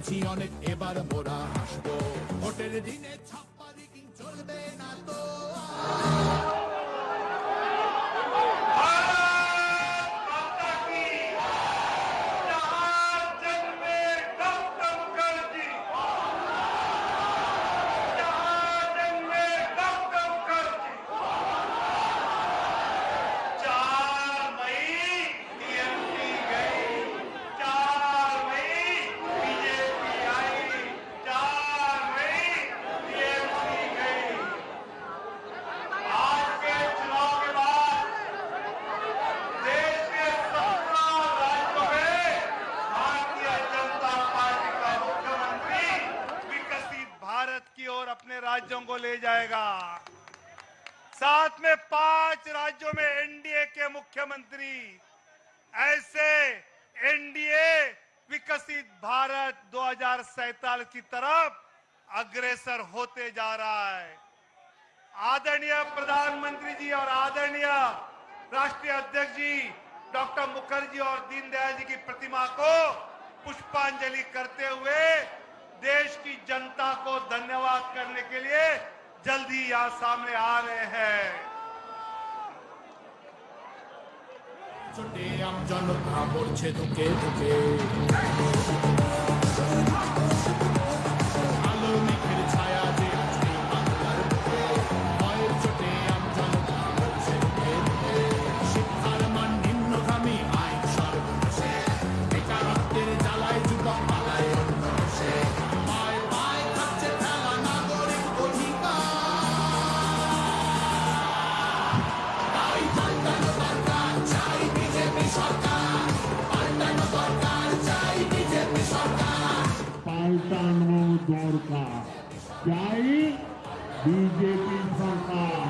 হেরেছি অনেক, এবার মোরা হাসবো। ভোটের দিনে ছাপ্পা রিগিং চলবে না তো। अपने राज्यों को ले जाएगा। साथ में 5 राज्यों में एनडीए के मुख्यमंत्री, ऐसे एनडीए विकसित भारत 2047 की तरफ अग्रसर होते जा रहा है। आदरणीय प्रधानमंत्री जी और आदरणीय राष्ट्रीय अध्यक्ष जी डॉक्टर मुखर्जी और दीनदयाल जी की प्रतिमा को पुष्पांजलि करते हुए देश की जनता को धन्यवाद करने के लिए जल्दी यहां सामने आ रहे हैं। छोटे आम जनता মরছে ধুকে ধুকে, আলো মেঘের ছায়া যে আছে বাংলার বুকে। ভয়ের চোটে আম জনতা মরছে ধুকে ধুকে, শিক্ষার মান নিম্নগামী আইন সর্বনাশে, বেকারত্বের জ্বালায় যুবক পালায় অন্য দেশে। পায় পায় খাচ্ছে ঠেলা নাগরিক অধিকার, তাই পাল্টানো দরকার চাই বিজেপি সরকার, পাল্টানো দরকার চাই বিজেপি সরকার, পাল্টানো দরকার চাই বিজেপি সরকার।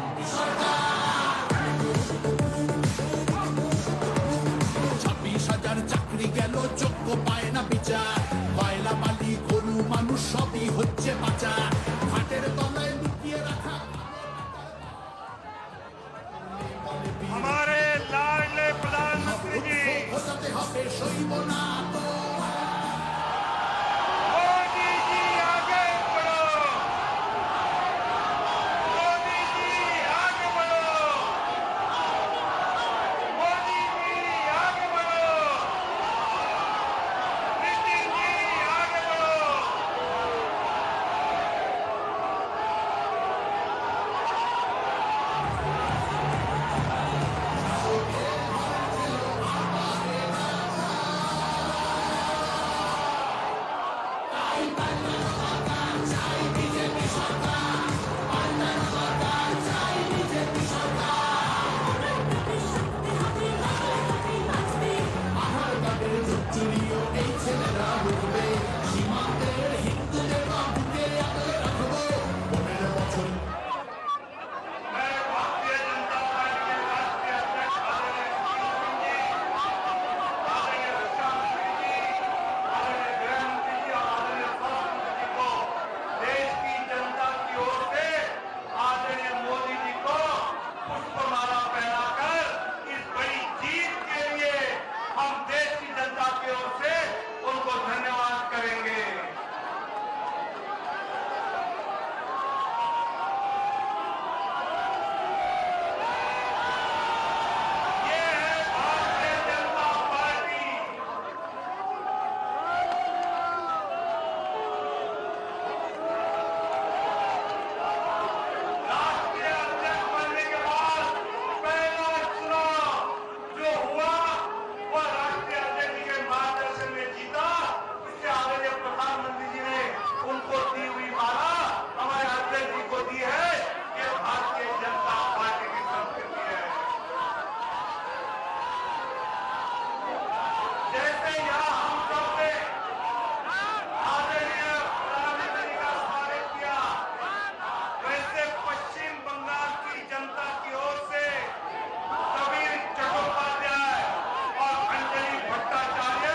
26,000 চাকরি গেল, যোগ্য পায় না বিচার। কয়লা বালি গরু মানুষ সবই হচ্ছে পাচার, ঘাটের তলায় লুকিয়ে রাখা। हमारे लाडले प्रधानमंत्री जी বোঝাতে হবে সইব না তো। मोदी जी आगे बढ़ो, मोदी जी आगे बढ़ो, मोदी जी आगे बढ़ो, नीतीश जी आगे बढ़ो। চুরিও এই ছেলেরা উঠবে, সীমান্তের হিন্দুদের বুকে আগলে রাখবো। 15 বছর मैं भारतीय जनता पार्टी के राष्ट्रीय अध्यक्ष आदरणीय आदरणीय रक्षा मंत्री जी, आदरणीय गृह मंत्री जी और आदरणीय स्वास्थ्य मंत्री जी को देश की जनता की ओर से आदरणीय मोदी जी को पुष्पमाला पहनाकर इस बड़ी जीत के लिए हम देश की जनता की ओर से उनको धन्यवाद करेंगे। ये है भारतीय जनता पार्टी। राष्ट्रीय अध्यक्ष बनने के बाद पहला चुनाव जो हुआ वह राष्ट्रीय अध्यक्ष के मार्गदर्शन में जीता। इससे आदरणीय प्रधानमंत्री जी ने उनको दी हुई माला हमारे अध्यक्ष जी को दी है। ये भारतीय जनता पार्टी की संस्कृति है। जैसे यहाँ हम सबने आदरणीय प्रधानमंत्री का स्वागत किया, वैसे पश्चिम बंगाल की जनता की ओर से कबीर चट्टोपाध्याय और अंजलि भट्टाचार्य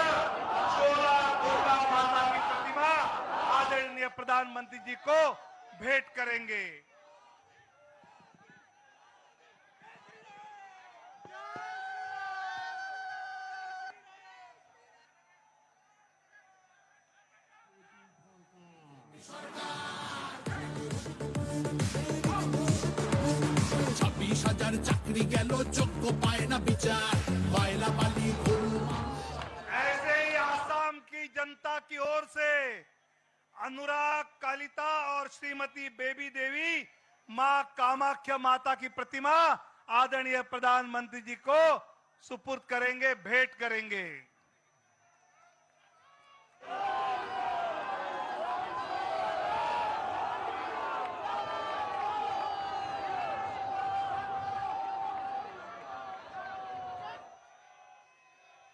16 दुर्गा माता की प्रतिमा आदरणीय प्रधानमंत्री जी को भेंट करेंगे। চাকরি গেল যোগ্য পায় না বিচার কয়লা বালি গরু ऐसे ही आसाम की जनता की ओर से अनुराग कालिता और श्रीमती बेबी देवी मां कामाख्या माता की प्रतिमा आदरणीय प्रधानमंत्री जी को सुपुर्द करेंगे, भेंट करेंगे।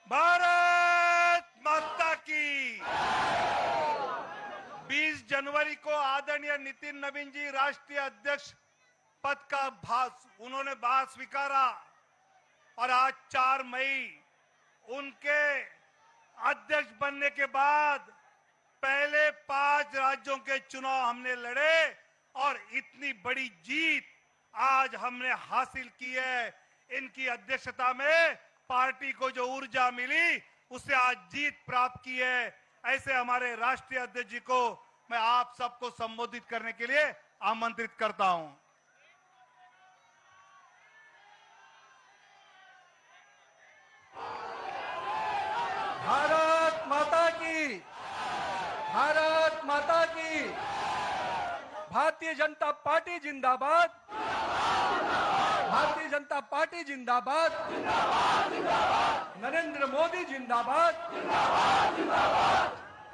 भारत माता की 20 जनवरी को आदरणीय नितिन नवीन जी राष्ट्रीय अध्यक्ष पद का उन्होंने भार स्वीकारा और आज 4 मई उनके अध्यक्ष बनने के बाद पहले 5 राज्यों के चुनाव हमने लड़े और इतनी बड़ी जीत आज हमने हासिल की है। इनकी अध्यक्षता में पार्टी को जो ऊर्जा मिली उससे आज जीत प्राप्त की है। ऐसे हमारे राष्ट्रीय अध्यक्ष जी को मैं आप सबको संबोधित करने के लिए आमंत्रित करता हूं। भारत माता की, भारत माता की, भारतीय जनता पार्टी जिंदाबाद, भारतीय जनता पार्टी जिंदाबाद, नरेंद्र मोदी जिंदाबाद।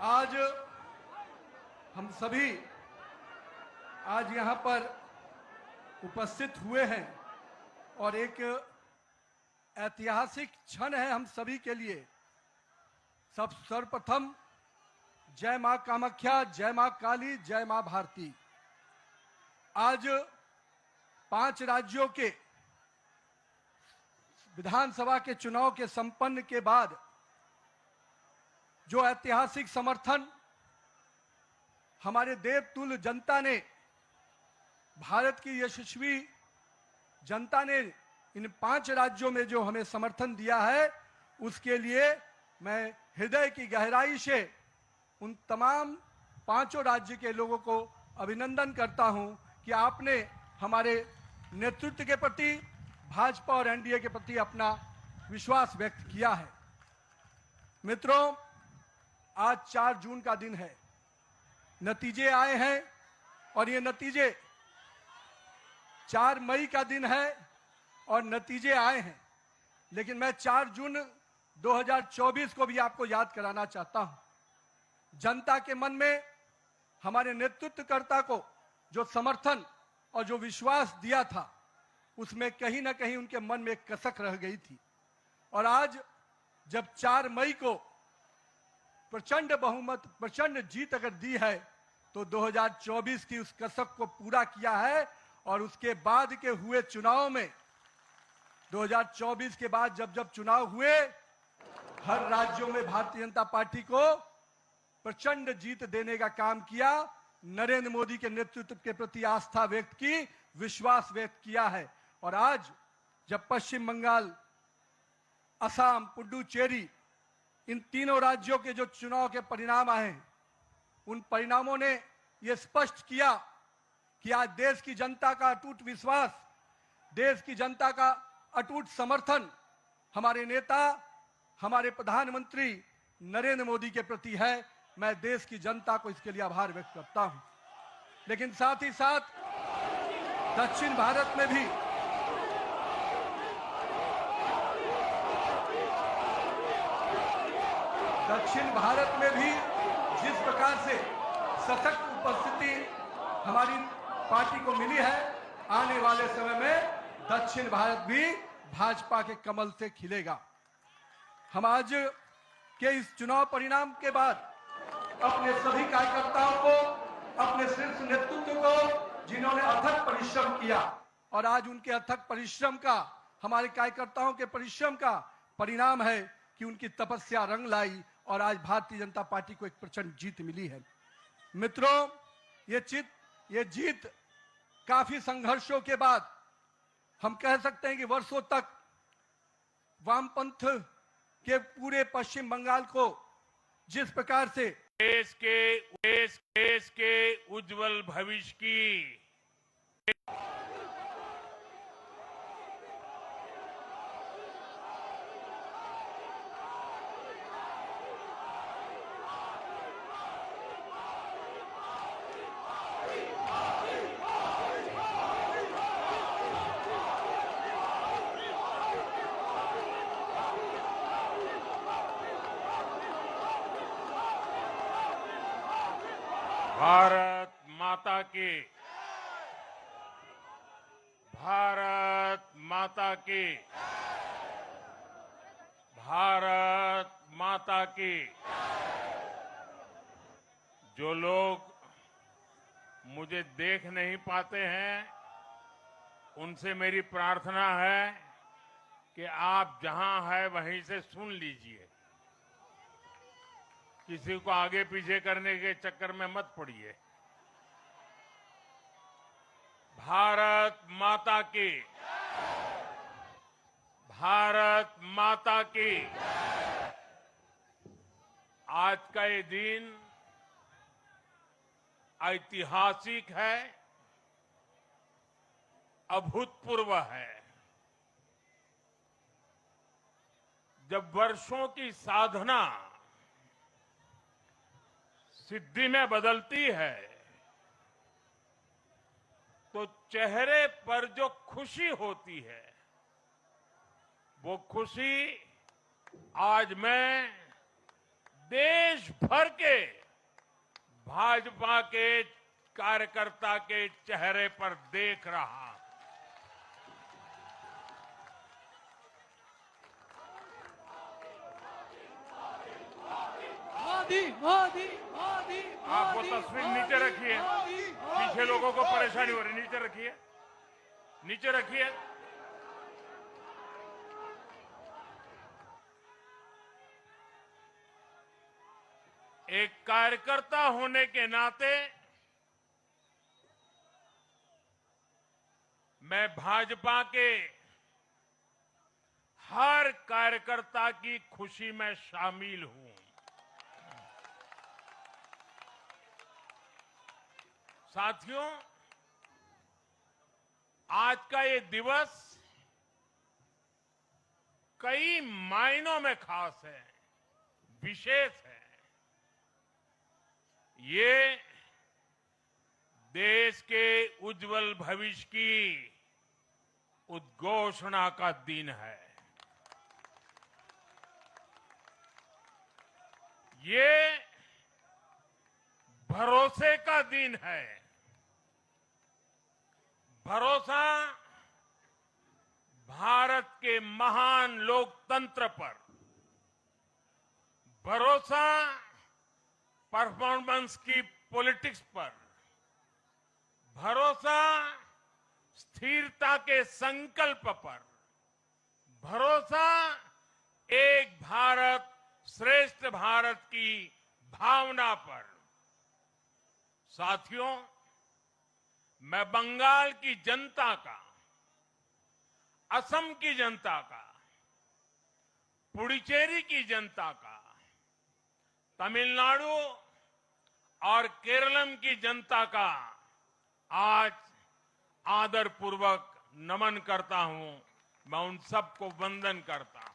आज हम सभी आज यहां पर उपस्थित हुए हैं और एक ऐतिहासिक क्षण है हम सभी के लिए। सर्वप्रथम जय मां कामाख्या, जय मां काली, जय मां भारती। आज 5 राज्यों के विधानसभा के चुनाव के संपन्न के बाद जो ऐतिहासिक समर्थन हमारे देवतुल्य जनता ने, भारत की यशस्वी जनता ने इन 5 राज्यों में जो हमें समर्थन दिया है, उसके लिए मैं हृदय की गहराई से उन तमाम 5 राज्य के लोगों को अभिनंदन करता हूं कि आपने हमारे नेतृत्व के प्रति, भाजपा और एनडीए के प्रति अपना विश्वास व्यक्त किया है। मित्रों, आज 4 जून का दिन है। नतीजे आए हैं और ये नतीजे 4 मई का दिन है और नतीजे आए हैं, लेकिन मैं 4 जून 2024 को भी आपको याद कराना चाहता हूं। जनता के मन में हमारे नेतृत्वकर्ता को जो समर्थन और जो विश्वास दिया था, उसमें कहीं ना कहीं उनके मन में कसक रह गई थी। और आज जब 4 मई को प्रचंड बहुमत, प्रचंड जीत अगर दी है, तो 2024 की उस कसक को पूरा किया है। और उसके बाद के हुए चुनाव में 2024 के बाद जब जब चुनाव हुए, हर राज्यों में भारतीय जनता पार्टी को प्रचंड जीत देने का काम किया। नरेंद्र मोदी के नेतृत्व के प्रति आस्था व्यक्त की, विश्वास व्यक्त किया है। और आज जब पश्चिम बंगाल, असम, पुडुचेरी, इन तीनों राज्यों के जो चुनाव के परिणाम आए हैं, उन परिणामों ने यह स्पष्ट किया कि आज देश की जनता का अटूट विश्वास, देश की जनता का अटूट समर्थन हमारे नेता, हमारे प्रधानमंत्री नरेंद्र मोदी के प्रति है। मैं देश की जनता को इसके लिए आभार व्यक्त करता हूं। लेकिन साथ ही साथ दक्षिण भारत में भी जिस प्रकार से सशक्त उपस्थिति हमारी पार्टी को मिली है, आने वाले समय में दक्षिण भारत भी भाजपा के कमल से खिलेगा। हम आज के इस चुनाव परिणाम के बाद अपने सभी कार्यकर्ताओं को, अपने शीर्ष नेतृत्व को, जिन्होंने अथक परिश्रम किया, और आज उनके अथक परिश्रम का, हमारे कार्यकर्ताओं के परिश्रम का परिणाम है कि उनकी तपस्या रंग लाई और आज भारतीय जनता पार्टी को एक प्रचंड जीत मिली है। मित्रों, ये जीत काफी संघर्षों के बाद, हम कह सकते हैं कि वर्षों तक वामपंथ के पूरे पश्चिम बंगाल को जिस प्रकार से देश के उज्जवल भविष्य की भारत माता की, भारत माता की। जो लोग मुझे देख नहीं पाते हैं, उनसे मेरी प्रार्थना है कि आप जहां हैं वहीं से सुन लीजिए। किसी को आगे पीछे करने के चक्कर में मत पड़िए। भारत माता की, भारत माता की। आज का ये दिन ऐतिहासिक है, अभूतपूर्व है। जब वर्षों की साधना सिद्धि में बदलती है, तो चेहरे पर जो खुशी होती है, वो खुशी आज मैं देश भर के भाजपा के कार्यकर्ता के चेहरे पर देख रहा हूं। मोदी मोदी मोदी। आप वो तस्वीर नीचे रखिए, पीछे लोगों को परेशानी हो रही, नीचे रखिए, नीचे रखिए। एक कार्यकर्ता होने के नाते मैं भाजपा के हर कार्यकर्ता की खुशी में शामिल हूं। साथियों, आज का ये दिवस कई मायनों में खास है, विशेष है। ये देश के उज्जवल भविष्य की उद्घोषणा का दिन है। ये भरोसे का दिन है। भरोसा भारत के महान लोकतंत्र पर, भरोसा परफॉर्मेंस की पॉलिटिक्स पर, भरोसा स्थिरता के संकल्प पर, भरोसा एक भारत श्रेष्ठ भारत की भावना पर। साथियों, मैं बंगाल की जनता का, असम की जनता का, पुडुचेरी की जनता का, तमिलनाडु और केरलम की जनता का आज आदरपूर्वक नमन करता हूं। मैं उन सबको वंदन करता हूं।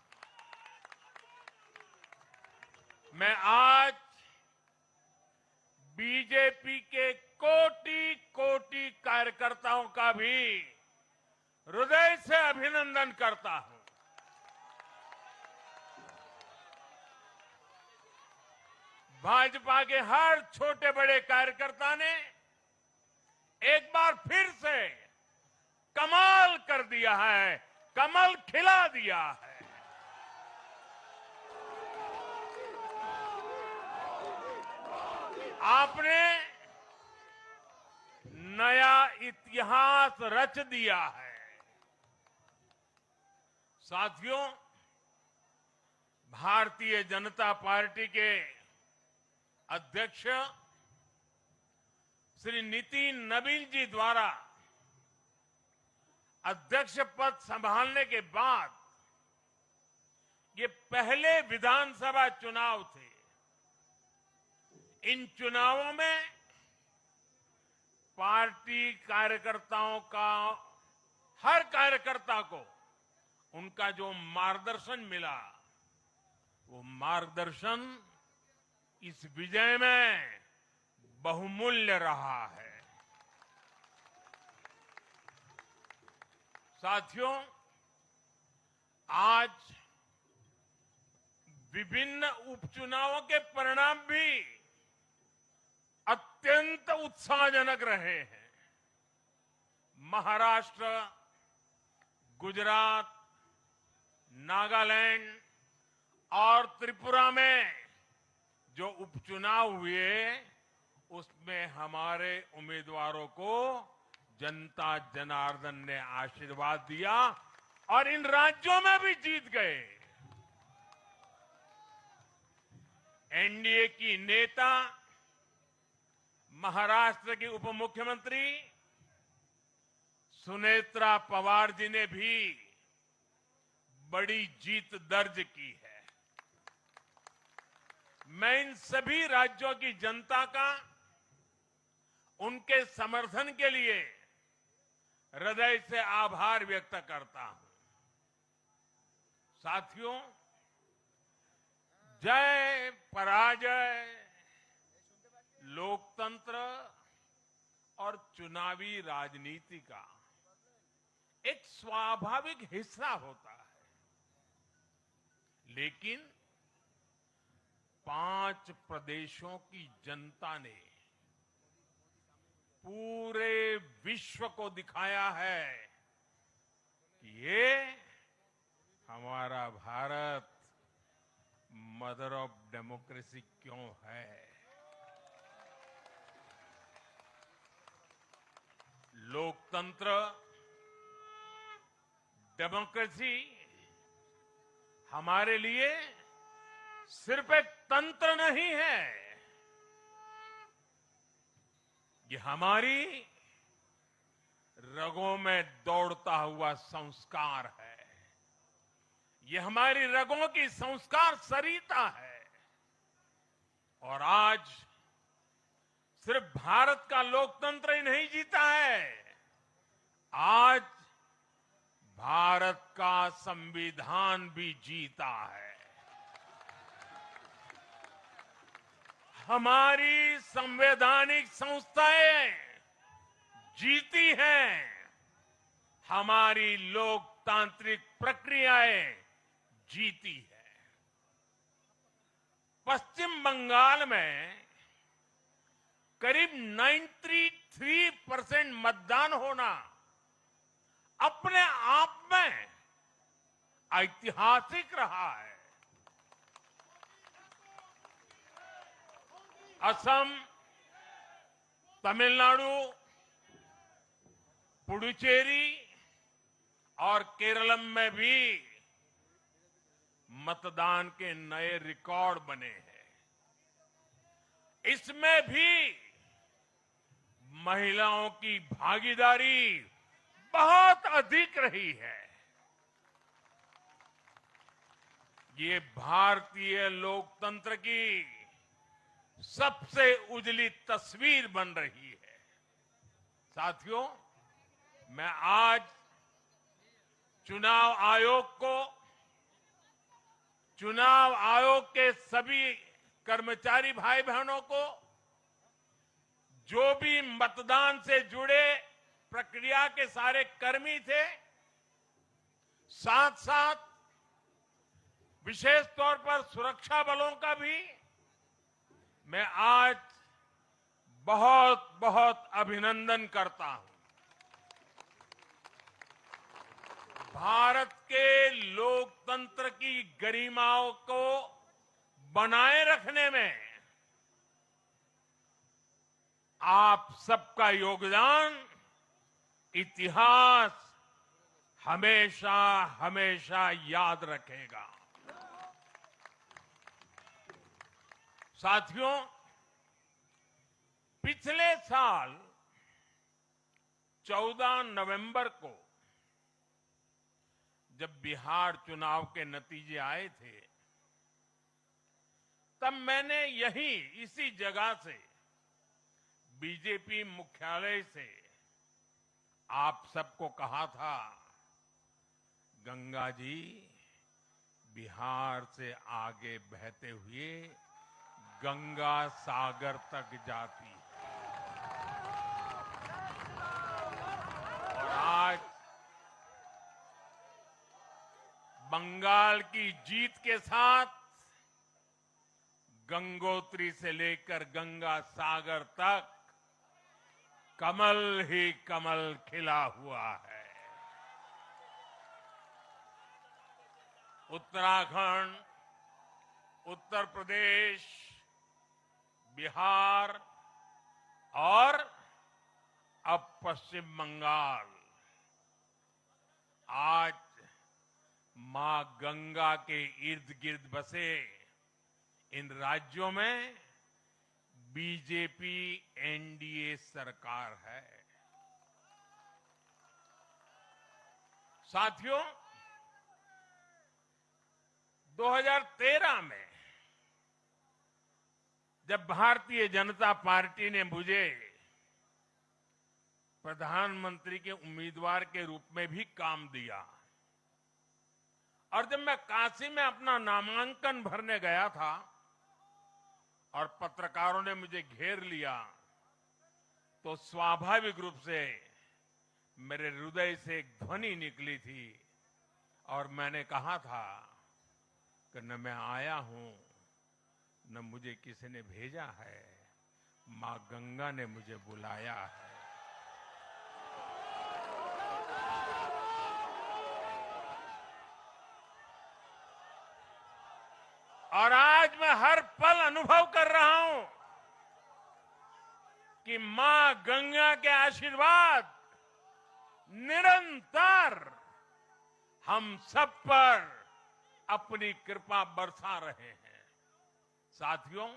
मैं आज बीजेपी के कोटि कोटि कार्यकर्ताओं का भी हृदय से अभिनंदन करता हूं। भाजपा के हर छोटे बड़े कार्यकर्ता ने एक बार फिर से कमाल कर दिया है, कमल खिला दिया है। आपने नया इतिहास रच दिया है। साथियों, भारतीय जनता पार्टी के अध्यक्ष श्री नितिन नवीन जी द्वारा अध्यक्ष पद संभालने के बाद ये पहले विधानसभा चुनाव थे। इन चुनावों में पार्टी कार्यकर्ताओं का, हर कार्यकर्ता को उनका जो मार्गदर्शन मिला, वो मार्गदर्शन इस विजय में बहुमूल्य रहा है। साथियों, आज विभिन्न उपचुनावों के परिणाम भी अत्यंत उत्साहजनक रहे हैं। महाराष्ट्र, गुजरात, नागालैंड और त्रिपुरा में जो उपचुनाव हुए उसमें हमारे उम्मीदवारों को जनता जनार्दन ने आशीर्वाद दिया और इन राज्यों में भी जीत गए। एनडीए की नेता महाराष्ट्र की उप मुख्यमंत्री सुनेत्रा पवार जी ने भी बड़ी जीत दर्ज की है। मैं इन सभी राज्यों की जनता का उनके समर्थन के लिए हृदय से आभार व्यक्त करता हूं। साथियों, जय पराजय लोकतंत्र और चुनावी राजनीति का एक स्वाभाविक हिस्सा होता है, लेकिन 5 प्रदेशों की जनता ने पूरे विश्व को दिखाया है कि ये हमारा भारत मदर ऑफ डेमोक्रेसी क्यों है। लोकतंत्र, डेमोक्रेसी हमारे लिए सिर्फ एक तंत्र नहीं है, ये हमारी रगों में दौड़ता हुआ संस्कार है। ये हमारी रगों की संस्कार सरिता है। और आज सिर्फ भारत का लोकतंत्र ही नहीं जीता है, आज भारत का संविधान भी जीता है। हमारी संवैधानिक संस्थाएं जीती हैं, हमारी लोकतांत्रिक प्रक्रियाएं जीती है। पश्चिम बंगाल में करीब 93% मतदान होना अपने आप में ऐतिहासिक रहा है। असम, तमिलनाडु, पुडुचेरी और केरल में भी मतदान के नए रिकॉर्ड बने हैं। इसमें भी महिलाओं की भागीदारी बहुत अधिक रही है। ये भारतीय लोकतंत्र की सबसे उजली तस्वीर बन रही है। साथियों, मैं आज चुनाव आयोग के सभी कर्मचारी भाई बहनों को, जो भी मतदान से जुड़े प्रक्रिया के सारे कर्मी थे, साथ साथ विशेष तौर पर सुरक्षा बलों का भी मैं आज बहुत बहुत अभिनंदन करता हूं। भारत के लोकतंत्र की गरिमाओं को बनाए रखने में आप सबका योगदान इतिहास हमेशा हमेशा याद रखेगा। साथियों, पिछले साल 14 नवंबर को जब बिहार चुनाव के नतीजे आए थे, तब मैंने इसी जगह से बीजेपी मुख्यालय से आप सबको कहा था, गंगा जी बिहार से आगे बहते हुए गंगा सागर तक जाती है। और आज बंगाल की जीत के साथ गंगोत्री से लेकर गंगा सागर तक कमल ही कमल खिला हुआ है। उत्तराखंड, उत्तर प्रदेश, बिहार और अब पश्चिम बंगाल आज मां गंगा के इर्द गिर्द बसे इन राज्यों में बीजेपी एनडीए सरकार है। साथियों, 2013 में जब भारतीय जनता पार्टी ने मुझे प्रधानमंत्री के उम्मीदवार के रूप में भी काम दिया और जब मैं काशी में अपना नामांकन भरने गया था और पत्रकारों ने मुझे घेर लिया तो स्वाभाविक रूप से मेरे हृदय से एक ध्वनि निकली थी और मैंने कहा था कि न मैं आया हूं न मुझे किसी ने भेजा है, मां गंगा ने मुझे बुलाया है। और आज मैं हर पल अनुभव कर रहा हूं कि मां गंगा के आशीर्वाद निरंतर हम सब पर अपनी कृपा बरसा रहे हैं। साथियों,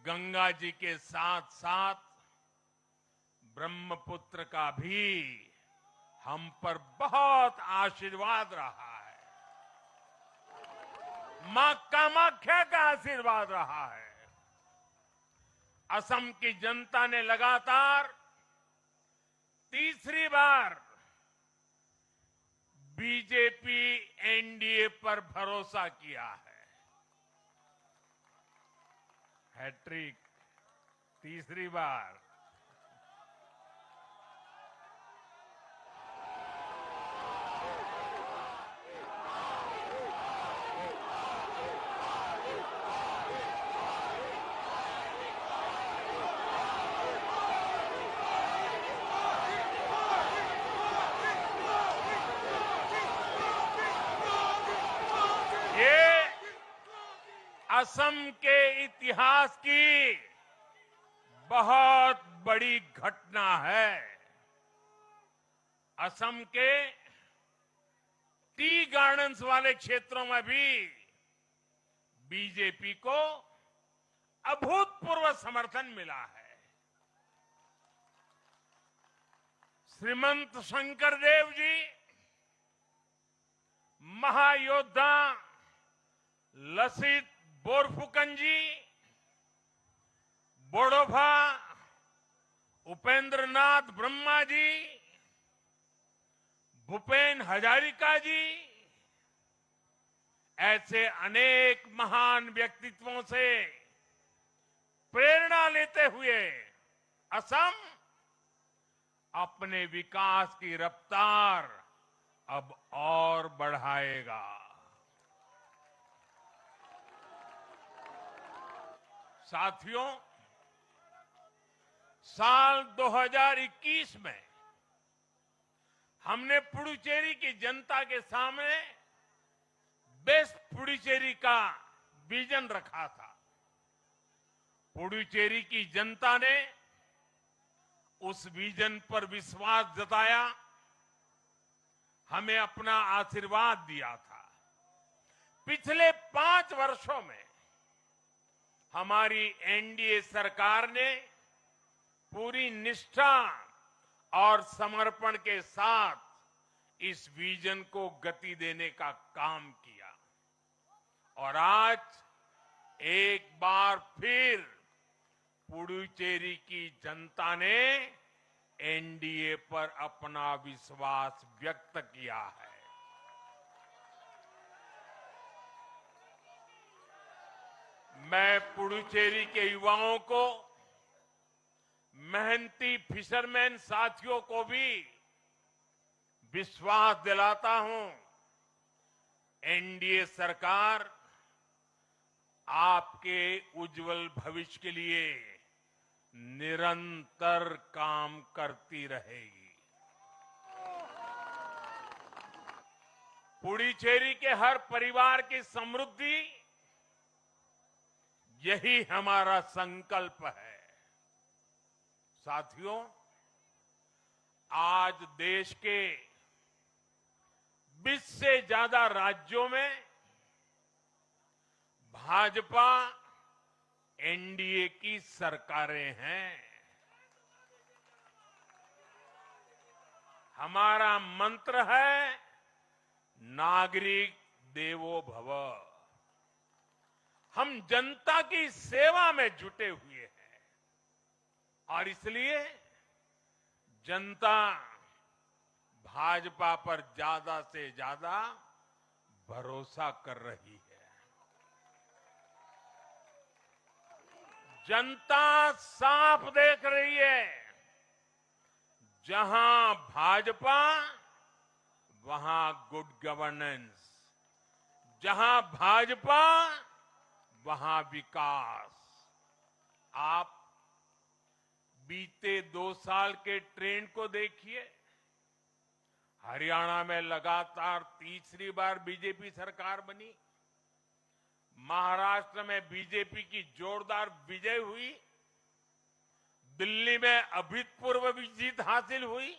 गंगा जी के साथ साथ ब्रह्मपुत्र का भी हम पर बहुत आशीर्वाद रहा है। मां कामाख्या का आशीर्वाद रहा है। असम की जनता ने लगातार तीसरी बार बीजेपी एनडीए पर भरोसा किया है। हैट्रिक, तीसरी बार। असम के इतिहास की बहुत बड़ी घटना है। असम के टी गार्डन्स वाले क्षेत्रों में भी बीजेपी को अभूतपूर्व समर्थन मिला है। श्रीमंत शंकरदेव जी, महायोद्धा लसित बोरफुकन जी, बोडोफा उपेंद्रनाथ ब्रह्मा जी, भूपेन हजारिका जी, ऐसे अनेक महान व्यक्तित्वों से प्रेरणा लेते हुए असम अपने विकास की रफ्तार अब और बढ़ाएगा। साथियों, साल 2021 में हमने पुडुचेरी की जनता के सामने बेस्ट पुडुचेरी का विजन रखा था। पुडुचेरी की जनता ने उस विजन पर विश्वास जताया, हमें अपना आशीर्वाद दिया था। पिछले 5 वर्षों में हमारी एनडीए सरकार ने पूरी निष्ठा और समर्पण के साथ इस विजन को गति देने का काम किया और आज एक बार फिर पुडुचेरी की जनता ने एनडीए पर अपना विश्वास व्यक्त किया है। मैं पुडुचेरी के युवाओं को, मेहनती फिशरमैन साथियों को भी विश्वास दिलाता हूं, एनडीए सरकार आपके उज्जवल भविष्य के लिए निरंतर काम करती रहेगी। पुडुचेरी के हर परिवार की समृद्धि, यही हमारा संकल्प है। साथियों, आज देश के 20 से ज्यादा राज्यों में भाजपा एनडीए की सरकारें हैं। हमारा मंत्र है नागरिक देवो भव। हम जनता की सेवा में जुटे हुए हैं और इसलिए जनता भाजपा पर ज्यादा से ज्यादा भरोसा कर रही है। जनता साफ देख रही है, जहां भाजपा वहां गुड गवर्नेंस, जहां भाजपा वहां विकास। आप बीते 2 साल के ट्रेंड को देखिए। हरियाणा में लगातार तीसरी बार बीजेपी सरकार बनी। महाराष्ट्र में बीजेपी की जोरदार विजय हुई। दिल्ली में अभूतपूर्व जीत हासिल हुई।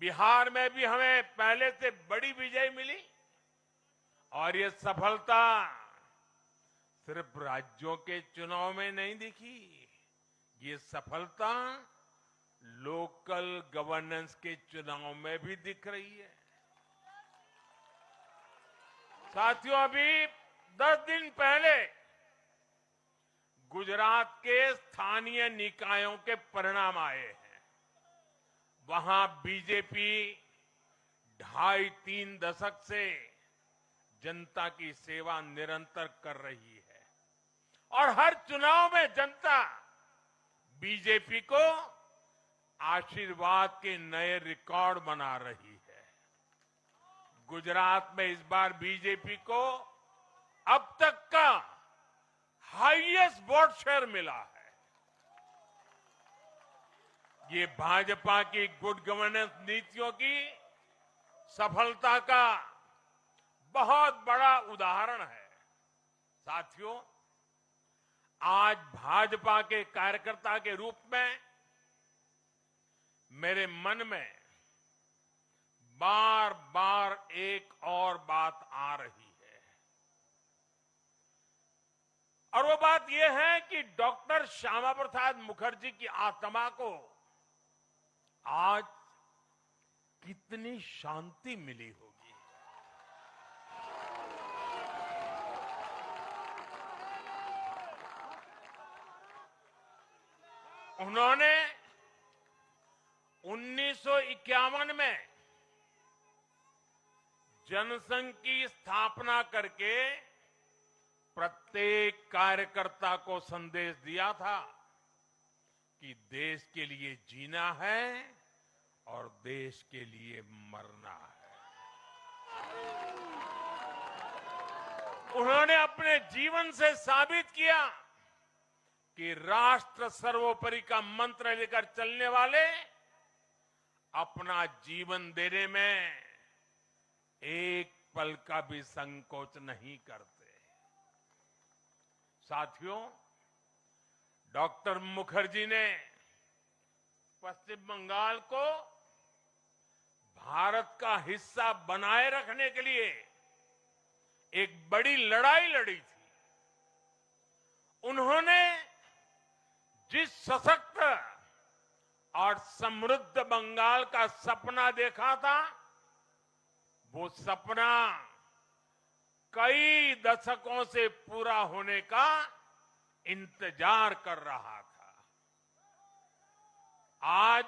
बिहार में भी हमें पहले से बड़ी विजय मिली और ये सफलता सिर्फ राज्यों के चुनाव में नहीं दिखी, ये सफलता लोकल गवर्नेंस के चुनाव में भी दिख रही है। साथियों, अभी 10 दिन पहले गुजरात के स्थानीय निकायों के परिणाम आए हैं। वहां बीजेपी 2.5-3 दशक से जनता की सेवा निरंतर कर रही है और हर चुनाव में जनता बीजेपी को आशीर्वाद के नए रिकॉर्ड बना रही है। गुजरात में इस बार बीजेपी को अब तक का हाईएस्ट वोट शेयर मिला है। ये भाजपा की गुड गवर्नेंस नीतियों की सफलता का बहुत बड़ा उदाहरण है। साथियों, आज भाजपा के कार्यकर्ता के रूप में मेरे मन में बार बार एक और बात आ रही है और वो बात यह है कि डॉक्टर श्यामा प्रसाद मुखर्जी की आत्मा को आज कितनी शांति मिली होगी। उन्होंने 1951 में जनसंघ की स्थापना करके प्रत्येक कार्यकर्ता को संदेश दिया था कि देश के लिए जीना है और देश के लिए मरना है। उन्होंने अपने जीवन से साबित किया कि राष्ट्र सर्वोपरि का मंत्र लेकर चलने वाले अपना जीवन देने में एक पल का भी संकोच नहीं करते। साथियों, डॉक्टर मुखर्जी ने पश्चिम बंगाल को भारत का हिस्सा बनाए रखने के लिए एक बड़ी लड़ाई लड़ी थी। उन्होंने जिस सशक्त और समृद्ध बंगाल का सपना देखा था, वो सपना कई दशकों से पूरा होने का इंतजार कर रहा था। आज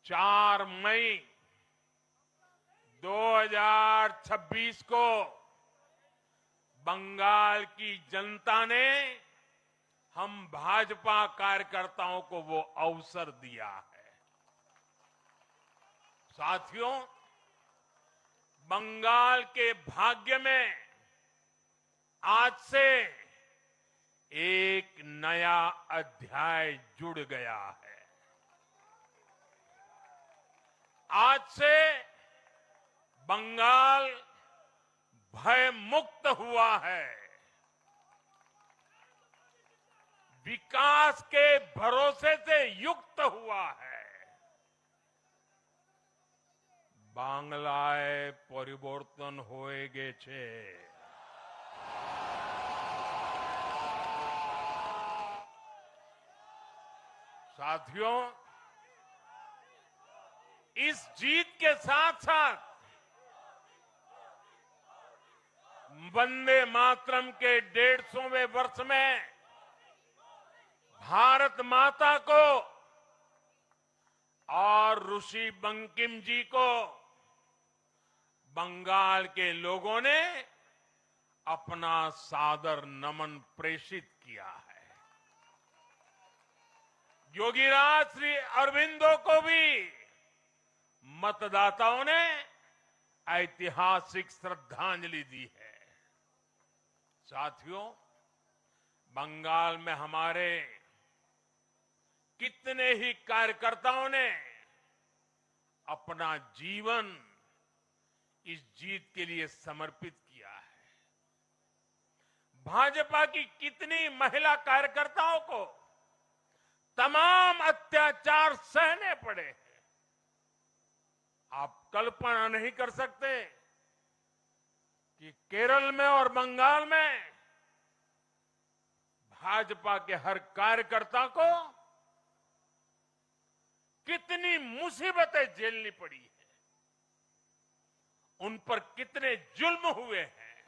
4 मई 2026 को बंगाल की जनता ने हम भाजपा कार्यकर्ताओं को वो अवसर दिया है। साथियों, बंगाल के भाग्य में आज से एक नया अध्याय जुड़ गया है। आज से बंगाल भय मुक्त हुआ है, विकास के भरोसे से युक्त हुआ है। বাংলায় পরিবর্তন হয়ে গেছে। साथियों, इस जीत के साथ साथ वंदे मातरम के 150वें वर्ष में भारत माता को और ऋषि बंकिम जी को बंगाल के लोगों ने अपना सादर नमन प्रेषित किया है। योगीराज श्री अरविंदो को भी मतदाताओं ने ऐतिहासिक श्रद्धांजलि दी है। साथियों, बंगाल में हमारे कितने ही कार्यकर्ताओं ने अपना जीवन इस जीत के लिए समर्पित किया है। भाजपा की कितनी महिला कार्यकर्ताओं को तमाम अत्याचार सहने पड़े हैं। आप कल्पना नहीं कर सकते कि केरल में और बंगाल में भाजपा के हर कार्यकर्ता को कितनी मुसीबतें झेलनी पड़ी है, उन पर कितने जुल्म हुए हैं,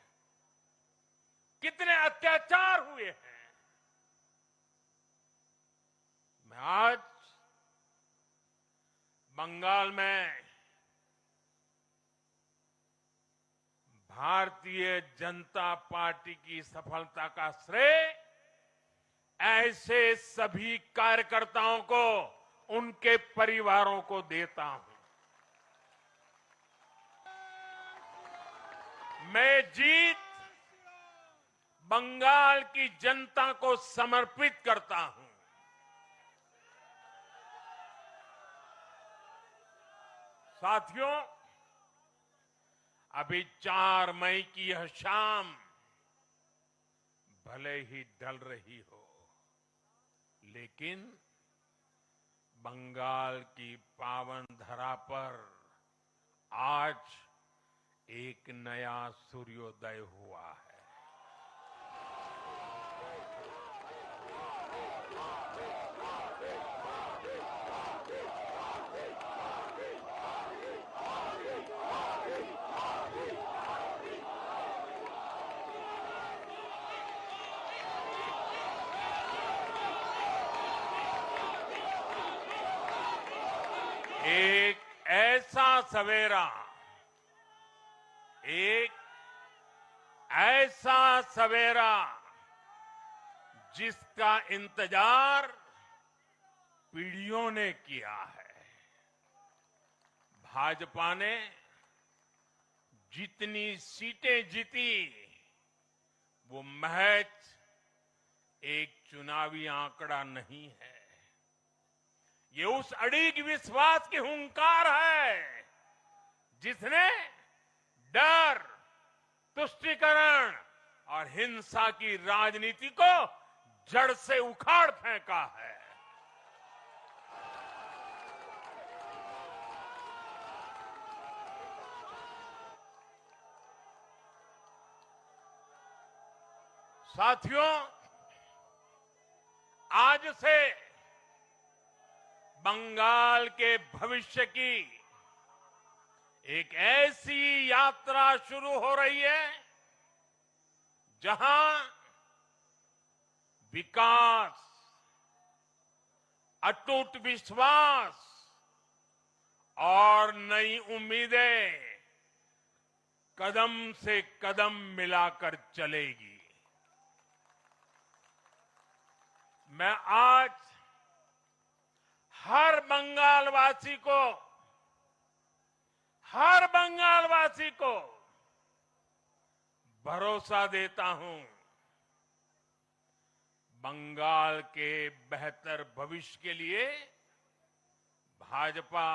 कितने अत्याचार हुए हैं। मैं आज बंगाल में भारतीय जनता पार्टी की सफलता का श्रेय ऐसे सभी कार्यकर्ताओं को, उनके परिवारों को देता हूं। मैं जीत बंगाल की जनता को समर्पित करता हूं। साथियों, अभी 4 मई की यह शाम भले ही ढल रही हो, लेकिन बंगाल की पावन धरा पर आज एक नया सूर्योदय हुआ है। एक ऐसा सवेरा, एक ऐसा सवेरा जिसका इंतजार पीढ़ियों ने किया है। भाजपा ने जितनी सीटें जीती वो महज एक चुनावी आंकड़ा नहीं है, ये उस अड़िग विश्वास की हुंकार है जिसने डर, तुष्टीकरण और हिंसा की राजनीति को जड़ से उखाड़ फेंका है। साथियों, आज से बंगाल के भविष्य की एक ऐसी यात्रा शुरू हो रही है जहां विकास, अटूट विश्वास और नई उम्मीदें कदम से कदम मिलाकर चलेगी। मैं आज हर बंगालवासी को भरोसा देता हूं, बंगाल के बेहतर भविष्य के लिए भाजपा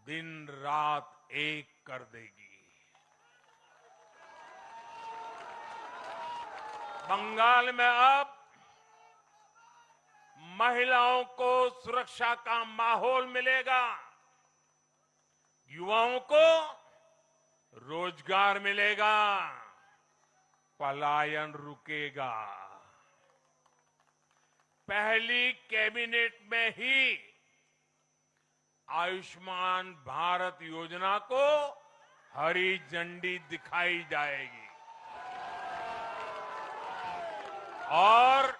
दिन रात एक कर देगी। बंगाल में अब महिलाओं को सुरक्षा का माहौल मिलेगा, युवाओं को रोजगार मिलेगा, पलायन रुकेगा। पहली कैबिनेट में ही आयुष्मान भारत योजना को हरी झंडी दिखाई जाएगी और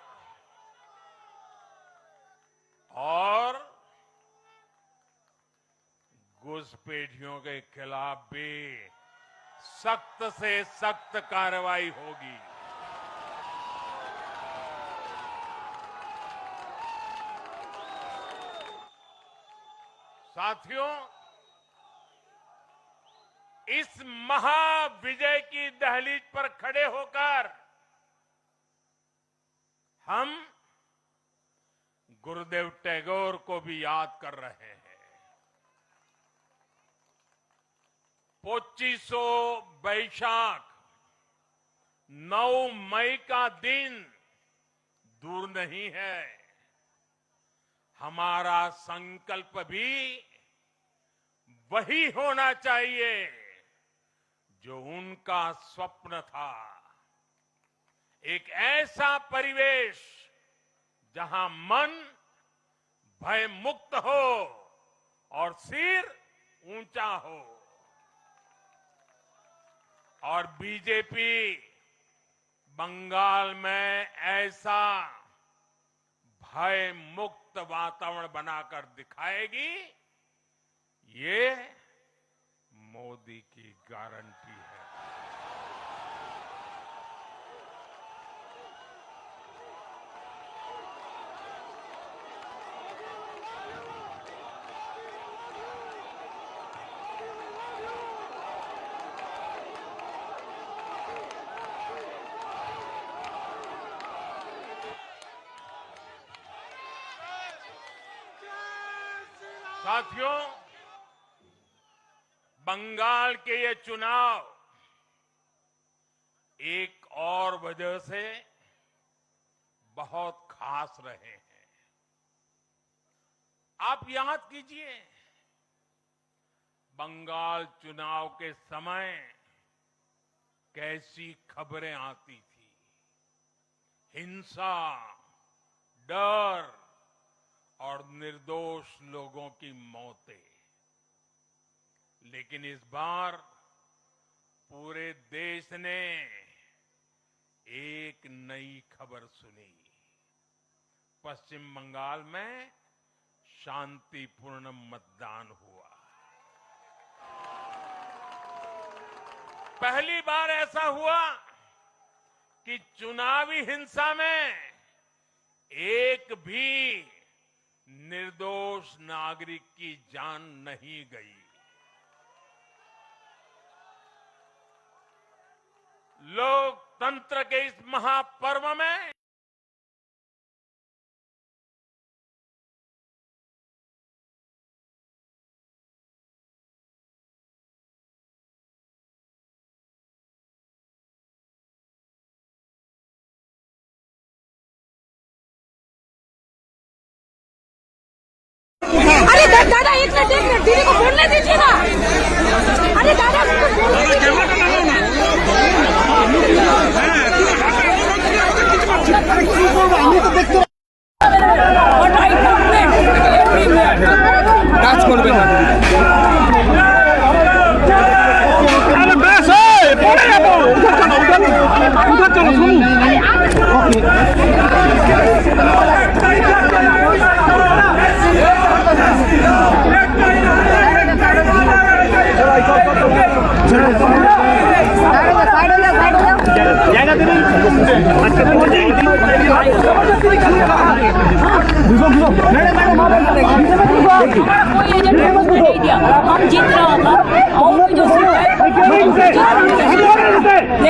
घुसपैठियों के खिलाफ भी सख्त से सख्त कार्रवाई होगी। साथियों, इस महाविजय की दहलीज पर खड़े होकर हम गुरुदेव टैगोर को भी याद कर रहे हैं। 25 बैशाख 9 मई का दिन दूर नहीं है। हमारा संकल्प भी वही होना चाहिए जो उनका स्वप्न था। एक ऐसा परिवेश जहां मन भय मुक्त हो और सिर ऊंचा हो। और बीजेपी बंगाल में ऐसा भय मुक्त वातावरण बनाकर दिखाएगी, ये मोदी की गारंटी है। साथियों, बंगाल के ये चुनाव एक और वजह से बहुत खास रहे हैं। आप याद कीजिए, बंगाल चुनाव के समय कैसी खबरें आती थी। हिंसा, डर और निर्दोष लोगों की मौतें। लेकिन इस बार पूरे देश ने एक नई खबर सुनी। पश्चिम बंगाल में शांतिपूर्ण मतदान हुआ। पहली बार ऐसा हुआ कि चुनावी हिंसा में एक भी निर्दोष नागरिक की जान नहीं गई। लोकतंत्र के इस महापर्व में अरे दादा एक मिनट दीदी को बोलने दीजिए ना। अरे दादा কাজ করবে না। हम जीत रहा था और जो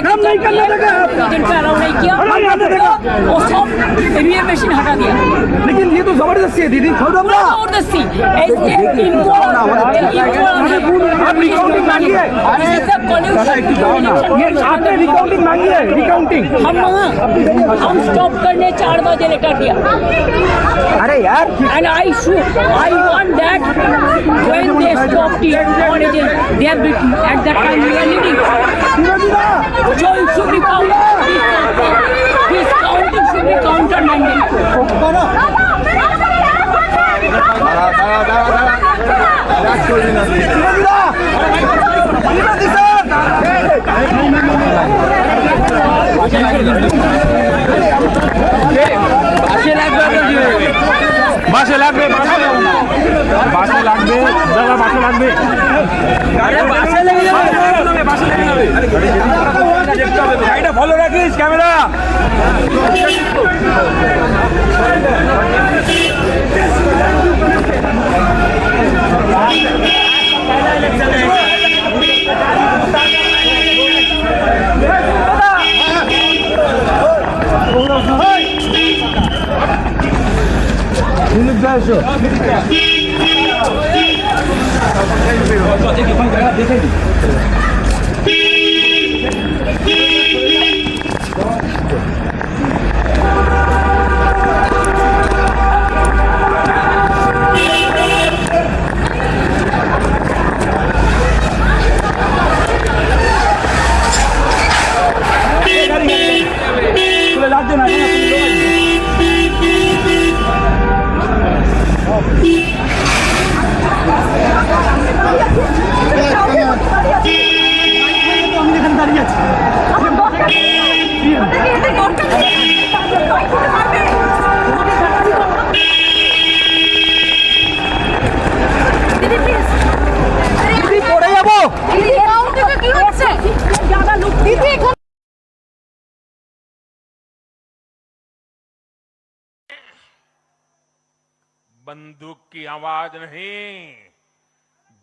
काम नहीं करने लगे आप। जिन पे अलाउ नहीं किया अलाउ नहीं देगा। वो सब ईवीएम मशीन हटा दिया। लेकिन ये तो जबरदस्ती है दीदी। जबरदस्ती आप रिकाउंटिंग मांगी है, आपने रिकाउंटिंग मांगी है, रिकाउंटिंग। हम स्टॉप करने 4 बजे लेटर दिया। अरे यार, And I want that when they stop the origin, they have been, at that time we are leading. So it should be counted. This counting should be counter-mandate. বাসে লাগবে বাসে লাগবে দাদা বাসে লাগবে আরে বাসে লেগে যাবে বাসে লেগে যাবে গাড়িটা ফলো রাখিস ক্যামেরা बंदूक की आवाज नहीं,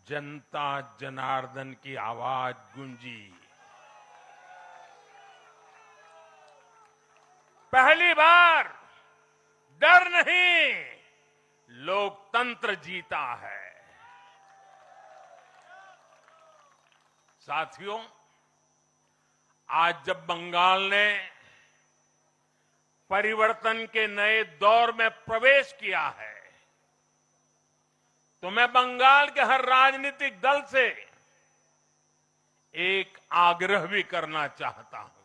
जनता जनार्दन की आवाज गूंजी। पहली बार डर नहीं, लोकतंत्र जीता है। साथियों, आज जब बंगाल ने परिवर्तन के नए दौर में प्रवेश किया है, तो मैं बंगाल के हर राजनीतिक दल से एक आग्रह भी करना चाहता हूं।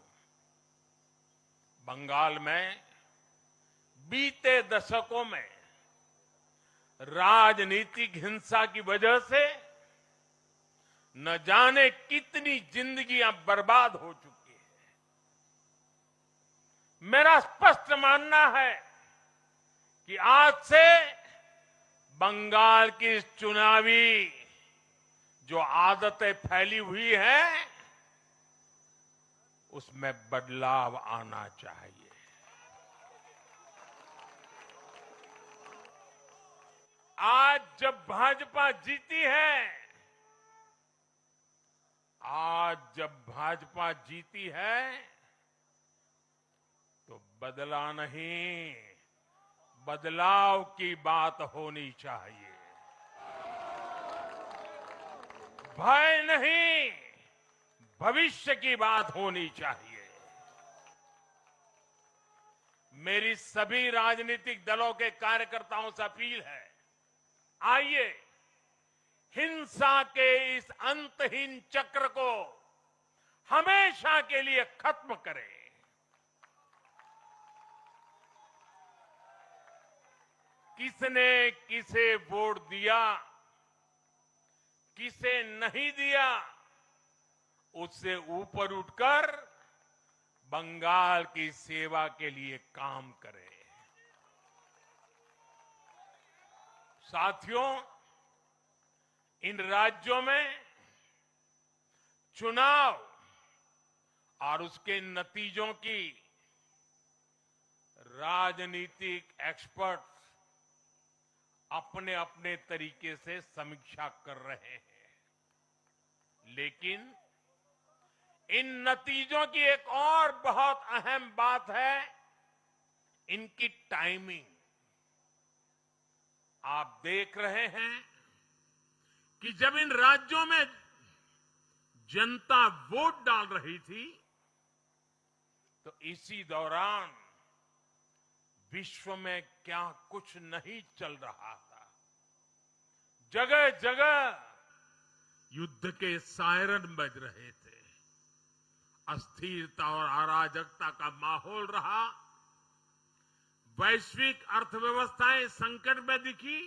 बंगाल में बीते दशकों में राजनीतिक हिंसा की वजह से न जाने कितनी जिंदगियां बर्बाद हो चुकी है। मेरा स्पष्ट मानना है कि आज से बंगाल की इस चुनावी जो आदतें फैली हुई हैं, उसमें बदलाव आना चाहिए। आज जब भाजपा जीती है, तो बदला नहीं, बदलाव की बात होनी चाहिए। भय नहीं, भविष्य की बात होनी चाहिए। मेरी सभी राजनीतिक दलों के कार्यकर्ताओं से अपील है, आइए हिंसा के इस अंतहीन चक्र को हमेशा के लिए खत्म करें। किसने किसे वोट दिया, किसे नहीं दिया, उससे ऊपर उठकर बंगाल की सेवा के लिए काम करें। साथियों, इन राज्यों में चुनाव और उसके नतीजों की राजनीतिक एक्सपर्ट अपने अपने तरीके से समीक्षा कर रहे हैं, लेकिन इन नतीजों की एक और बहुत अहम बात है इनकी टाइमिंग। आप देख रहे हैं कि जब इन राज्यों में जनता वोट डाल रही थी तो इसी दौरान विश्व में क्या कुछ नहीं चल रहा था। जगह जगह युद्ध के सायरन बज रहे थे, अस्थिरता और अराजकता का माहौल रहा, वैश्विक अर्थव्यवस्थाएं संकट में दिखी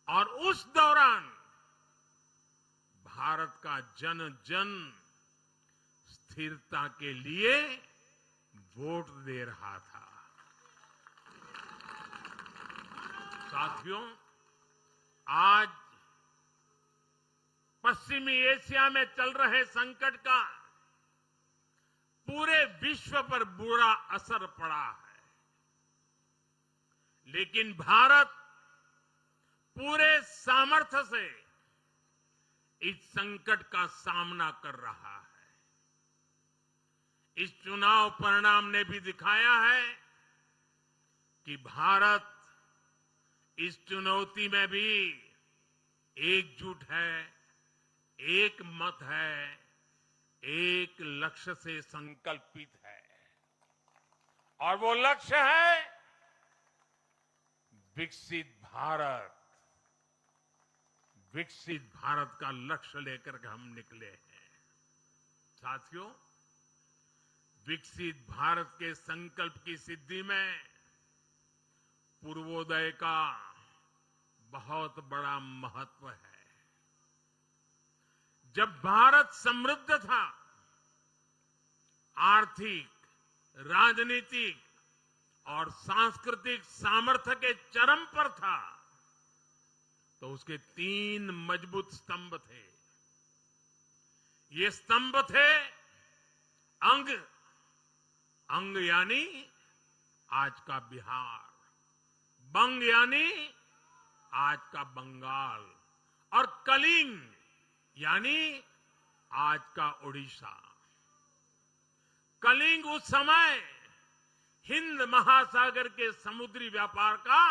और उस दौरान भारत का जन जन स्थिरता के लिए वोट दे रहा था। साथियों, आज पश्चिमी एशिया में चल रहे संकट का पूरे विश्व पर बुरा असर पड़ा है, लेकिन भारत पूरे सामर्थ्य से इस संकट का सामना कर रहा है। इस चुनाव परिणाम ने भी दिखाया है कि भारत इस चुनौती में भी एकजुट है, एक मत है, एक लक्ष्य से संकल्पित है और वो लक्ष्य है विकसित भारत। विकसित भारत का लक्ष्य लेकर के हम निकले हैं। साथियों, विकसित भारत के संकल्प की सिद्धि में पूर्वोदय का बहुत बड़ा महत्व है। जब भारत समृद्ध था, आर्थिक, राजनीतिक और सांस्कृतिक सामर्थ्य के चरम पर था, तो उसके 3 मजबूत स्तंभ थे। ये स्तंभ थे अंग, अंग यानी आज का बिहार, बंग यानी आज का बंगाल और कलिंग यानी आज का ओडिशा। कलिंग उस समय हिंद महासागर के समुद्री व्यापार का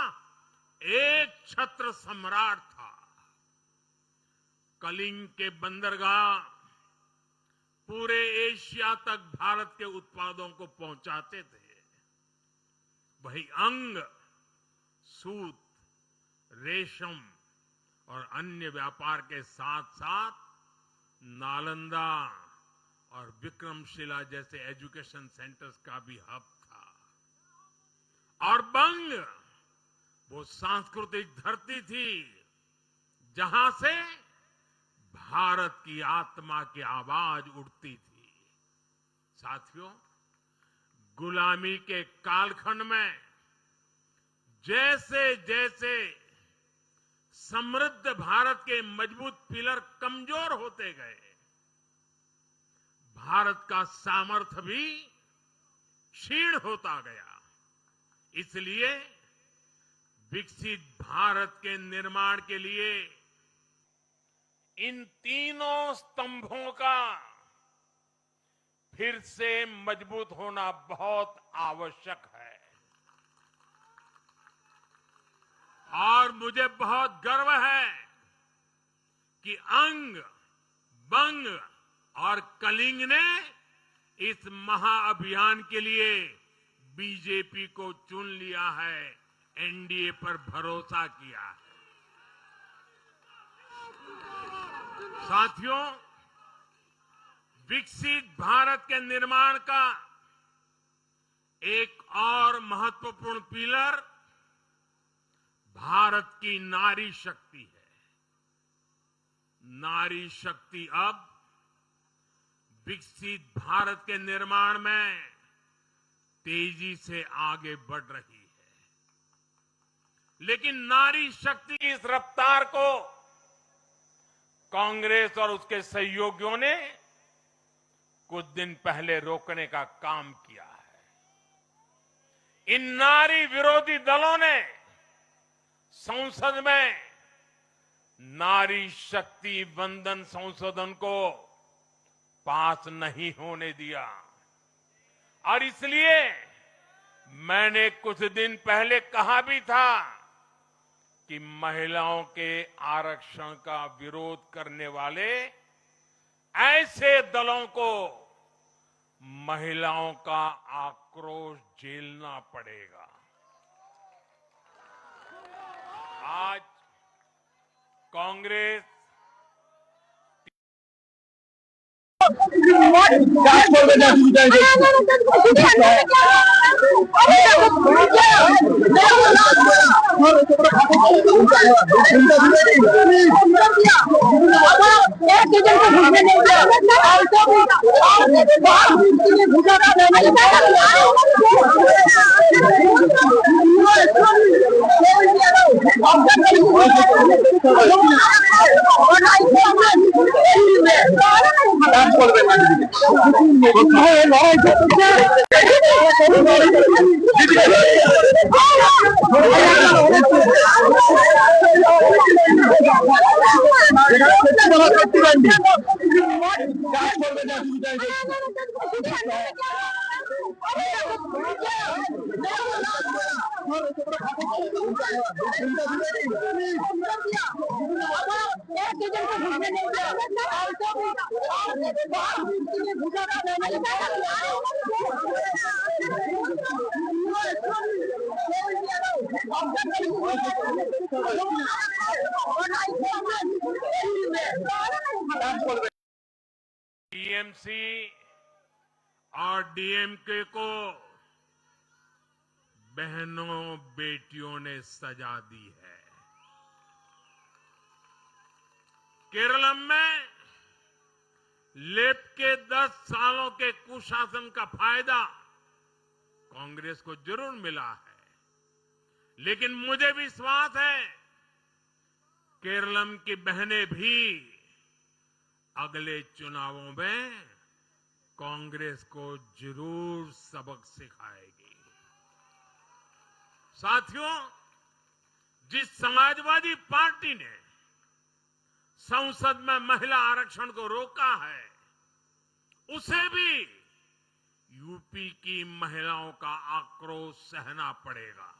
एक छत्र सम्राट था। कलिंग के बंदरगाह पूरे एशिया तक भारत के उत्पादों को पहुंचाते थे। वही अंग सूत, रेशम और अन्य व्यापार के साथ साथ नालंदा और विक्रमशिला जैसे एजुकेशन सेंटर्स का भी हब था। और बंग वो सांस्कृतिक धरती थी जहां से भारत की आत्मा की आवाज उठती थी। साथियों, गुलामी के कालखंड में जैसे जैसे समृद्ध भारत के मजबूत पिलर कमजोर होते गए, भारत का सामर्थ्य भी क्षीण होता गया। इसलिए विकसित भारत के निर्माण के लिए इन तीनों स्तंभों का फिर से मजबूत होना बहुत आवश्यक है। और मुझे बहुत गर्व है कि अंग, बंग और कलिंग ने इस महाअभियान के लिए बीजेपी को चुन लिया है, एनडीए पर भरोसा किया है। साथियों, विकसित भारत के निर्माण का एक और महत्वपूर्ण पिलर भारत की नारी शक्ति है। नारी शक्ति अब विकसित भारत के निर्माण में तेजी से आगे बढ़ रही है, लेकिन नारी शक्ति की इस रफ्तार को कांग्रेस और उसके सहयोगियों ने कुछ दिन पहले रोकने का काम किया है। इन नारी विरोधी दलों ने संसद में नारी शक्ति वंदन संशोधन को पास नहीं होने दिया। और इसलिए मैंने कुछ दिन पहले कहा भी था कि महिलाओं के आरक्षण का विरोध करने वाले ऐसे दलों को महिलाओं का आक्रोश झेलना पड़ेगा। आज कांग्रेस टीएमसी और डीएमके को बहनों बेटियों ने सजा दी है। केरल में लेफ्ट के 10 सालों के कुशासन का फायदा कांग्रेस को जरूर मिला है, लेकिन मुझे विश्वास है केरल की बहनें भी अगले चुनावों में कांग्रेस को जरूर सबक सिखाएगी। साथियों, जिस समाजवादी पार्टी ने संसद में महिला आरक्षण को रोका है, उसे भी यूपी की महिलाओं का आक्रोश सहना पड़ेगा।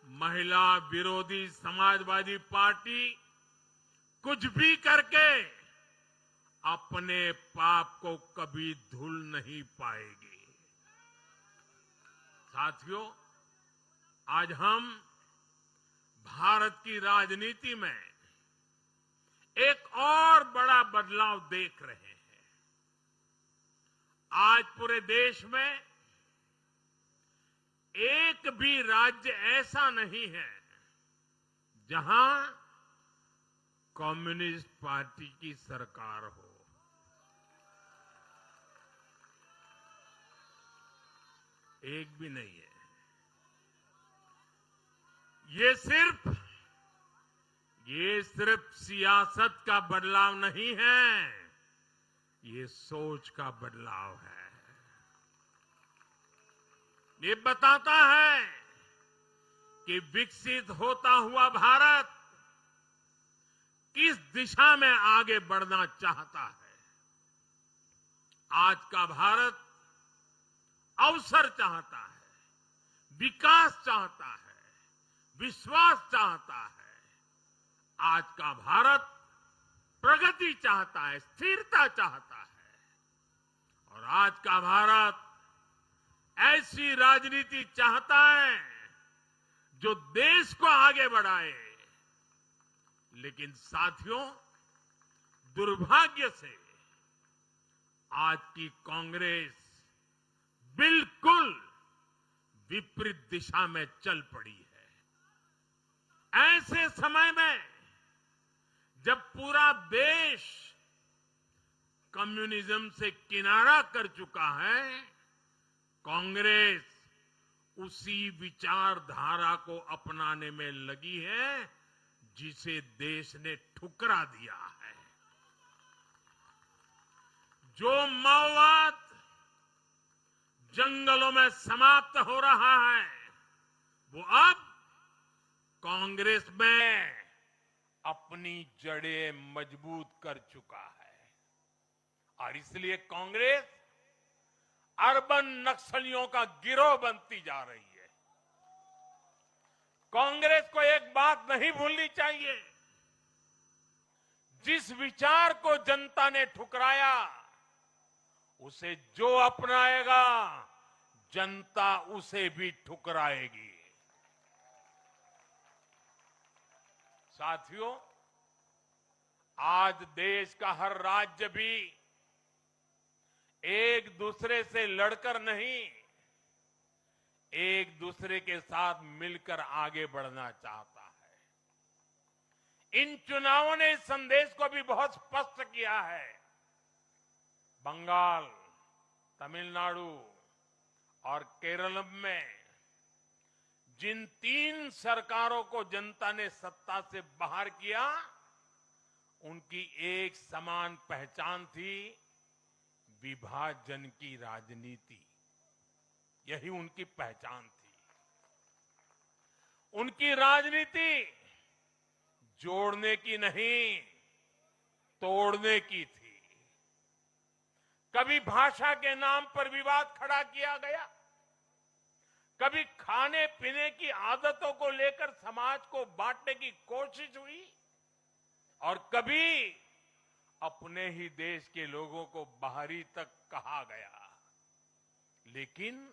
महिला विरोधी समाजवादी पार्टी कुछ भी करके अपने पाप को कभी धुल नहीं पाएगी। साथियों, आज हम भारत की राजनीति में एक और बड़ा बदलाव देख रहे हैं। आज पूरे देश में एक भी राज्य ऐसा नहीं है जहां कम्युनिस्ट पार्टी की सरकार हो। एक भी नहीं है। ये सिर्फ सियासत का बदलाव नहीं है, ये सोच का बदलाव है। ये बताता है कि विकसित होता हुआ भारत किस दिशा में आगे बढ़ना चाहता है। आज का भारत अवसर चाहता है, विकास चाहता है, विश्वास चाहता है। आज का भारत प्रगति चाहता है, स्थिरता चाहता है। और आज का भारत ऐसी राजनीति चाहता है जो देश को आगे बढ़ाए। लेकिन साथियों, दुर्भाग्य से आज की कांग्रेस बिल्कुल विपरीत दिशा में चल पड़ी है। ऐसे समय में जब पूरा देश कम्युनिज्म से किनारा कर चुका है, कांग्रेस उसी विचारधारा को अपनाने में लगी है जिसे देश ने ठुकरा दिया है। जो माओवाद जंगलों में समाप्त हो रहा है, वो अब कांग्रेस में अपनी जड़ें मजबूत कर चुका है और इसलिए कांग्रेस अर्बन नक्सलियों का गिरोह बनती जा रही है। कांग्रेस को एक बात नहीं भूलनी चाहिए, जिस विचार को जनता ने ठुकराया उसे जो अपनाएगा जनता उसे भी ठुकराएगी। साथियों, आज देश का हर राज्य भी एक दूसरे से लड़कर नहीं, एक दूसरे के साथ मिलकर आगे बढ़ना चाहता है। इन चुनावों ने इस संदेश को भी बहुत स्पष्ट किया है। बंगाल, तमिलनाडु और केरल में जिन 3 सरकारों को जनता ने सत्ता से बाहर किया, उनकी एक समान पहचान थी, विभाजन की राजनीति। यही उनकी पहचान थी। उनकी राजनीति जोड़ने की नहीं, तोड़ने की थी। कभी भाषा के नाम पर विवाद खड़ा किया गया, कभी खाने पीने की आदतों को लेकर समाज को बांटने की कोशिश हुई और कभी अपने ही देश के लोगों को बाहरी तक कहा गया। लेकिन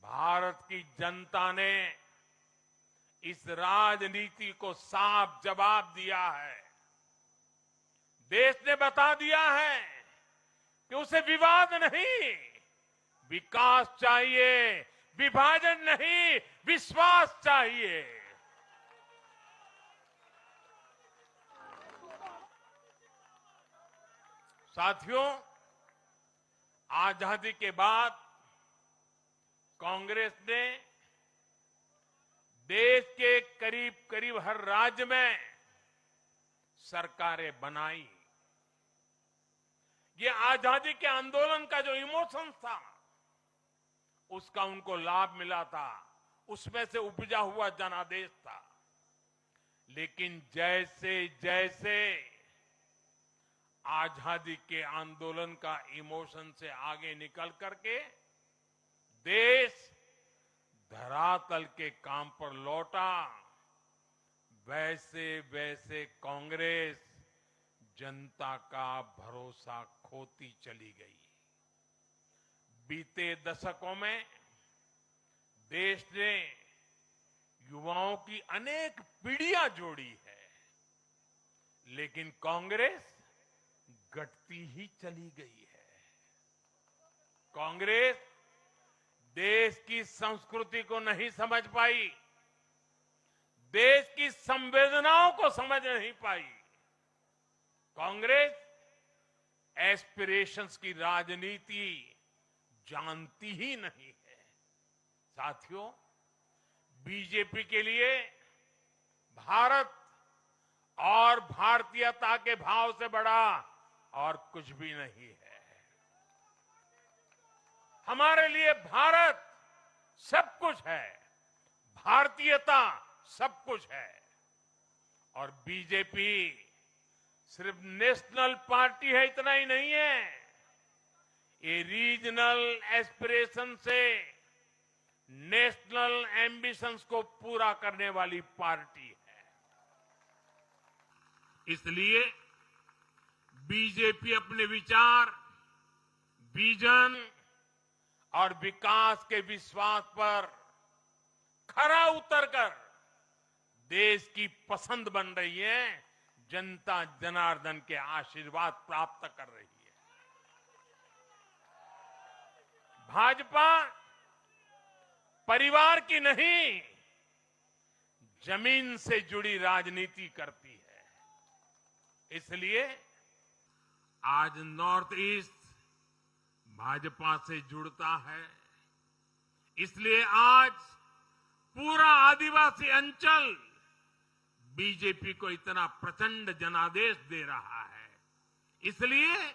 भारत की जनता ने इस राजनीति को साफ जवाब दिया है। देश ने बता दिया है कि उसे विवाद नहीं, विकास चाहिए, विभाजन नहीं, विश्वास चाहिए। साथियों, आजादी के बाद कांग्रेस ने देश के करीब करीब हर राज्य में सरकारें बनाई। ये आजादी के आंदोलन का जो इमोशन था, उसका उनको लाभ मिला था, उसमें से उपजा हुआ जनादेश था। लेकिन जैसे जैसे आजादी के आंदोलन का इमोशन से आगे निकल करके देश धरातल के काम पर लौटा, वैसे वैसे कांग्रेस जनता का भरोसा खोती चली गई। बीते दशकों में देश ने युवाओं की अनेक पीढ़ियां जोड़ी है, लेकिन कांग्रेस घटती ही चली गई है। कांग्रेस देश की संस्कृति को नहीं समझ पाई, देश की संवेदनाओं को समझ नहीं पाई। कांग्रेस एस्पिरेशंस की राजनीति जानती ही नहीं है। साथियों, बीजेपी के लिए भारत और भारतीयता के भाव से बड़ा और कुछ भी नहीं है। हमारे लिए भारत सब कुछ है, भारतीयता सब कुछ है। और बीजेपी सिर्फ नेशनल पार्टी है, इतना ही नहीं है, ये रीजनल एस्पिरेशन से नेशनल एम्बिशंस को पूरा करने वाली पार्टी है। इसलिए बीजेपी अपने विचार, विजन और विकास के विश्वास पर खरा उतरकर देश की पसंद बन रही है, जनता जनार्दन के आशीर्वाद प्राप्त कर रही है। भाजपा परिवार की नहीं, जमीन से जुड़ी राजनीति करती है। इसलिए आज नॉर्थ ईस्ट भाजपा से जुड़ता है। इसलिए आज पूरा आदिवासी अंचल बीजेपी को इतना प्रचंड जनादेश दे रहा है। इसलिए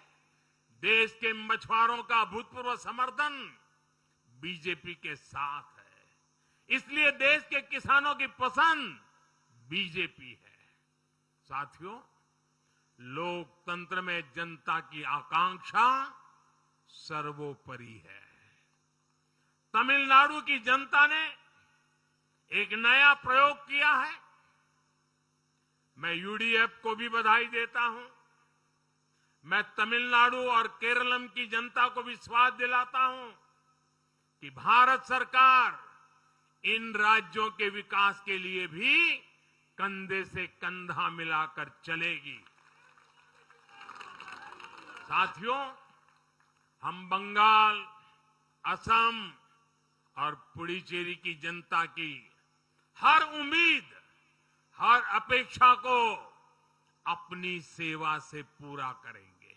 देश के मछुआरों का अभूतपूर्व समर्थन बीजेपी के साथ है। इसलिए देश के किसानों की पसंद बीजेपी है। साथियों, लोकतंत्र में जनता की आकांक्षा सर्वोपरि है। तमिलनाडु की जनता ने एक नया प्रयोग किया है। मैं यूडीएफ को भी बधाई देता हूं। मैं तमिलनाडु और केरलम की जनता को विश्वास दिलाता हूं कि भारत सरकार इन राज्यों के विकास के लिए भी कंधे से कंधा मिलाकर चलेगी। साथियों, हम बंगाल, असम और पुडुचेरी की जनता की हर उम्मीद, हर अपेक्षा को अपनी सेवा से पूरा करेंगे।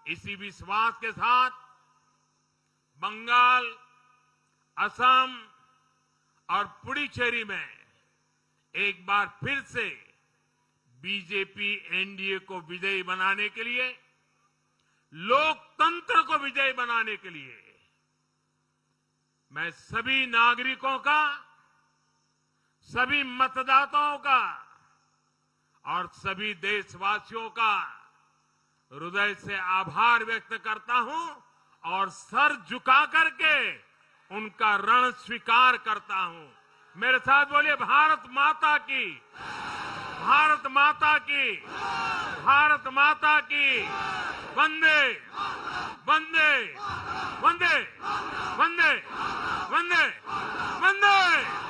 इसी विश्वास के साथ बंगाल, असम और पुडुचेरी में एक बार फिर से बीजेपी एनडीए को विजयी बनाने के लिए, लोकतंत्र को विजयी बनाने के लिए मैं सभी नागरिकों का, सभी मतदाताओं का और सभी देशवासियों का हृदय से आभार व्यक्त करता हूं और सर झुका करके उनका ऋण स्वीकार करता हूं। मेरे साथ बोलिए, भारत माता की, भारत माता की, भारत माता की, वंदे वंदे वंदे वंदे वंदे वंदे।